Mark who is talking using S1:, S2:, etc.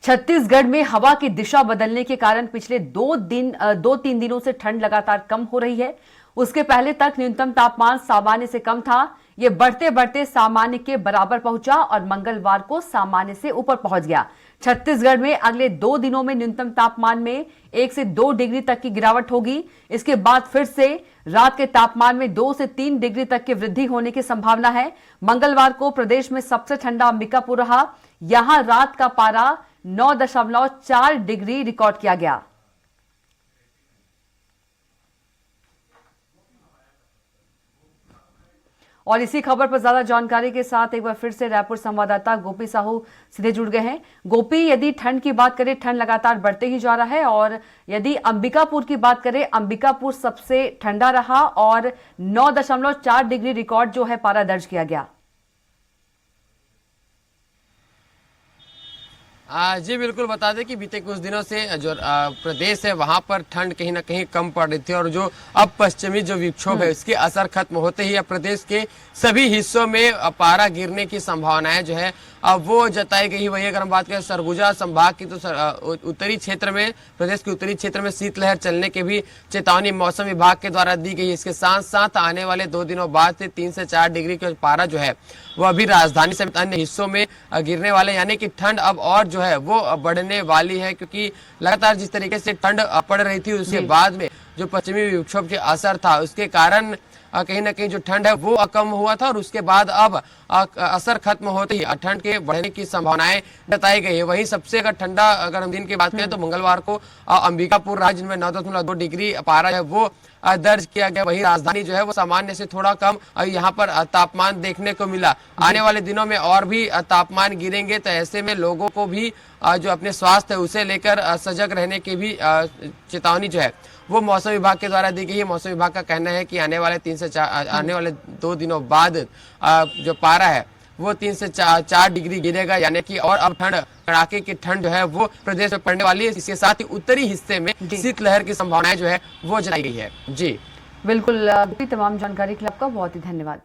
S1: छत्तीसगढ़ में हवा की दिशा बदलने के कारण पिछले 2-3 दिनों से ठंड लगातार कम हो रही है। उसके पहले तक न्यूनतम तापमान सामान्य से कम था। यह बढ़ते बढ़ते सामान्य के बराबर पहुंचा और मंगलवार को सामान्य से ऊपर पहुंच गया। छत्तीसगढ़ में अगले 2 दिनों में न्यूनतम तापमान में 1 से 2 डिग्री तक की गिरावट होगी। इसके बाद फिर से रात के तापमान में 2 से 3 डिग्री तक की वृद्धि होने की संभावना है। मंगलवार को प्रदेश में सबसे ठंडा अंबिकापुर रहा। यहां रात का पारा 9.4 डिग्री रिकॉर्ड किया गया। और इसी खबर पर ज्यादा जानकारी के साथ एक बार फिर से रायपुर संवाददाता गोपी साहू सीधे जुड़ गए हैं। गोपी, यदि ठंड की बात करें, ठंड लगातार बढ़ते ही जा रहा है और यदि अंबिकापुर की बात करें, अंबिकापुर सबसे ठंडा रहा और 9.4 डिग्री रिकॉर्ड जो है पारा दर्ज किया गया।
S2: जी बिल्कुल, बता दें कि बीते कुछ दिनों से जो प्रदेश है वहां पर ठंड कहीं ना कहीं कम पड़ रही थी और जो अब पश्चिमी जो विक्षोभ है उसके असर खत्म होते ही अब प्रदेश के सभी हिस्सों में पारा गिरने की संभावनाएं जो है अब वो जताई गई। वही अगर हम बात करें सरगुजा संभाग की तो उत्तरी क्षेत्र में, प्रदेश के उत्तरी क्षेत्र में शीतलहर चलने की भी चेतावनी मौसम विभाग के द्वारा दी गई। इसके साथ साथ आने वाले 2 दिनों बाद से 3 से 4 डिग्री का पारा जो है वो अभी राजधानी समेत अन्य हिस्सों में गिरने वाले, यानी कि ठंड अब और जो है वो बढ़ने वाली है। क्योंकि लगातार जिस तरीके से ठंड पड़ रही थी उसके बाद में जो पश्चिमी विक्षोभ के असर था उसके कारण कहीं ना कहीं जो ठंड है वो कम हुआ था और उसके बाद अब असर खत्म होते ही ठंड के बढ़ने की संभावनाएं बताई गई है। वहीं सबसे अगर ठंडा अगर हम दिन की बात करें तो मंगलवार को अंबिकापुर राज्य में 9.2 डिग्री पारा है वो दर्ज किया गया। वहीं राजधानी जो है वो सामान्य से थोड़ा कम यहाँ पर तापमान देखने को मिला। आने वाले दिनों में और भी तापमान गिरेंगे तो ऐसे में लोगों को भी जो अपने स्वास्थ्य है उसे लेकर सजग रहने की भी चेतावनी जो है वो मौसम विभाग के द्वारा दी गई है। मौसम विभाग का कहना है कि आने वाले 2 दिनों बाद जो पारा है वो 3 से 4 डिग्री गिरेगा, यानी कि और अब ठंड, कड़ाके की ठंड जो है वो प्रदेश में पड़ने वाली है। इसके साथ ही उत्तरी हिस्से में शीतलहर की संभावनाएं जो है वो जताई गई है। जी
S1: बिल्कुल, तमाम जानकारी के लिए आपका बहुत ही धन्यवाद।